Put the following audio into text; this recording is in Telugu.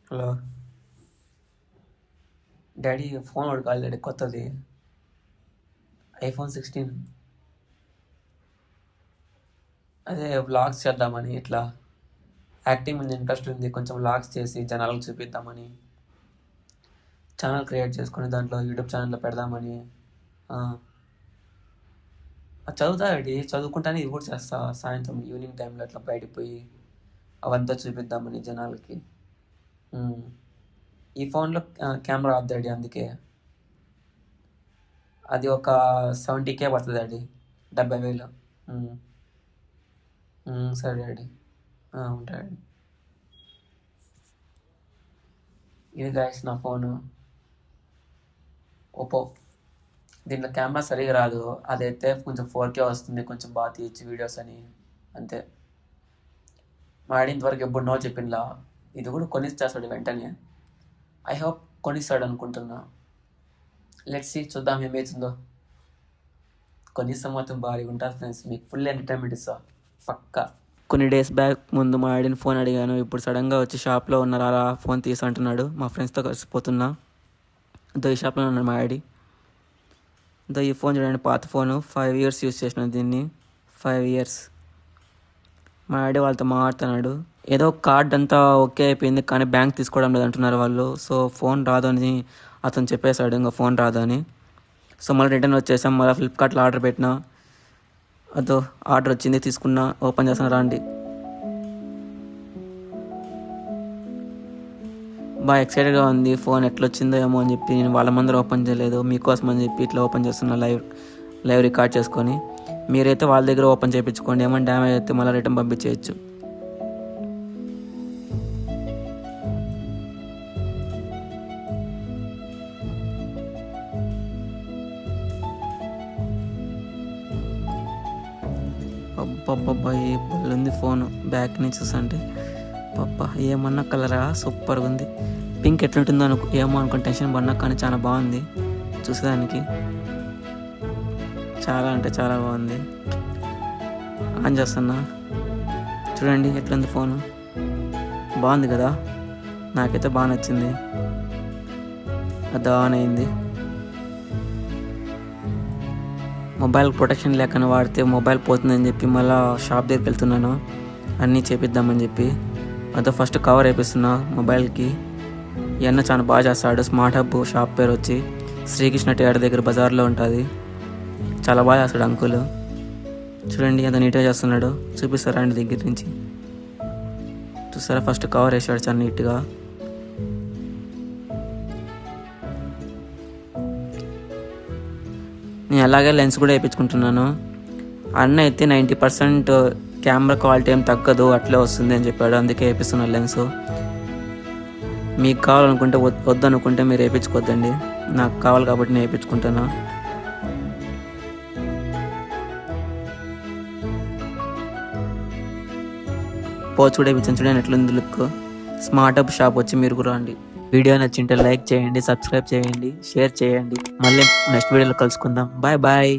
హలో డాడీ, ఫోన్ ఒకటి కావాలి డాడీ, కొత్తది iPhone 16. అదే వ్లాగ్స్ చేద్దామని, ఇట్లా యాక్టింగ్ మీద ఇంట్రెస్ట్ ఉంది, కొంచెం వ్లాగ్స్ చేసి జనాలకు చూపిద్దామని, ఛానల్ క్రియేట్ చేసుకుని దాంట్లో యూట్యూబ్ ఛానల్లో పెడదామని. చదువుతా డాడీ, చదువుకుంటానే ఇది కూడా చేస్తా. సాయంత్రం ఈవినింగ్ టైంలో అట్లా బయటకు పోయి అవంతా చూపిద్దామని జనాలకి. ఈ ఫోన్లో కెమెరా ఆఫ్ డాడీ, అందుకే అది ఒక 70K పడుతుంది డాడీ, 70,000. సరే డాడీ, ఉంటా డాడీ. ఇది గాయస్ నా ఫోను, ఓపో. దీంట్లో కెమెరా సరిగా రాదు, అదైతే కొంచెం 4K వస్తుంది, కొంచెం బాగా తీయచ్చు వీడియోస్ అని, అంతే. మా డాడీ ఇంతవరకు ఎప్పుడు నో చెప్పిండ్లా. ఇది కూడా కొనిచ్చేస్తాడు వెంటనే, ఐ హోప్ కొనిస్తాడు అనుకుంటున్నా. లెట్స్ సీ, చూద్దాం ఏమవుతుందో. కొనిస్తే మాత్రం భారీగా ఉంటుంది ఫ్రెండ్స్, మీకు ఫుల్ ఎంటర్టైన్మెంట్ ఇస్తా పక్కా. కొన్ని డేస్ బ్యాక్ ముందు మా డాడీని ఫోన్ అడిగాను, ఇప్పుడు సడన్గా వచ్చి షాప్లో ఉన్నారు, అలా ఫోన్ తీసి అంటున్నాడు. మా ఫ్రెండ్స్తో కలిసిపోతున్నా, ఈ షాప్లో ఉన్నాడు మా డాడీ. ఈ ఫోన్ చూడండి, పాత ఫోను, 5 years యూస్ చేసిన దీన్ని, 5 years. మా డాడీ వాళ్ళతో మాట్లాడుతున్నాడు, ఏదో కార్డ్ అంతా ఓకే అయిపోయింది కానీ బ్యాంక్ తీసుకోవడం లేదు అంటున్నారు వాళ్ళు. సో ఫోన్ రాదు అని అతను చెప్పేశాడు, ఇంకా ఫోన్ రాదు అని. సో మళ్ళీ రిటర్న్ వచ్చేసాం, మళ్ళీ ఫ్లిప్కార్ట్లో ఆర్డర్ పెట్టినా, అదో ఆర్డర్ వచ్చింది, తీసుకున్నా, ఓపెన్ చేస్తాను రాండి. బాగా ఎక్సైటెడ్గా ఉంది, ఫోన్ ఎట్లా వచ్చిందో ఏమో అని చెప్పి. నేను వాళ్ళ ముందర ఓపెన్ చేయలేదు, మీకోసం అని చెప్పి ఇట్లా ఓపెన్ చేస్తున్నా, లైవ్ రికార్డ్ చేసుకొని. మీరైతే వాళ్ళ దగ్గర ఓపెన్ చేయించుకోండి, ఏమైనా డ్యామేజ్ అయితే మళ్ళీ రిటర్న్ పంపించేయచ్చు. అబ్బబ్బబ్బా, ఏ ఉంది ఫోన్, బ్యాక్ నుంచి చూసంటే పప్ప ఏమన్నా కలరా సూపర్గా ఉంది. పింక్ ఎట్లుంటుందో ఏమో అనుకుని టెన్షన్ పడినా, కానీ చాలా బాగుంది చూసేదానికి, చాలా అంటే చాలా బాగుంది. ఆన్ చేస్తున్నా చూడండి ఎట్లుంది ఫోను, బాగుంది కదా, నాకైతే బాగా నచ్చింది. అది ఆన్ అయింది. మొబైల్ ప్రొటెక్షన్ లేకుండా వాడితే మొబైల్ పోతుందని చెప్పి మళ్ళీ షాప్ దగ్గరికి వెళ్తున్నాను, అన్నీ చేపిద్దామని చెప్పి. అదో ఫస్ట్ కవర్ వేపిస్తున్నా మొబైల్కి. ఇవన్నీ చాలా బాగా చేస్తాడు. స్మార్ట్ హబ్ షాప్ పేరు వచ్చి శ్రీకృష్ణ థియేటర్ దగ్గర బజార్లో ఉంటుంది. చాలా బాగా చేస్తాడు అంకుల్. చూడండి ఎంత నీట్గా చేస్తున్నాడు, చూపిస్తారా అండి దగ్గర నుంచి. చూస్తారా, ఫస్ట్ కవర్ వేసాడు చాలా నీట్గా. నేను అలాగే లెన్స్ కూడా వేయించుకుంటున్నాను. అన్న అయితే 90% కెమెరా క్వాలిటీ ఏం తగ్గదు, అట్లే వస్తుంది అని చెప్పాడు, అందుకే వేపిస్తున్నాను లెన్స్. మీకు కావాలనుకుంటే వద్దనుకుంటే మీరు వేయించుకోవద్దండి, నాకు కావాలి కాబట్టి నేను వేయించుకుంటాను. పోచ్ కూడా వేయించాను, చూడండి ఎట్లుంది లుక్. స్మార్ట్ హబ్ షాప్ వచ్చి మీరు కూడా రండి. వీడియో నచ్చింటే లైక్ చేయండి, సబ్స్క్రైబ్ చేయండి, షేర్ చేయండి. మళ్ళీ నెక్స్ట్ వీడియోలో కలుసుకుందాం. Bye bye.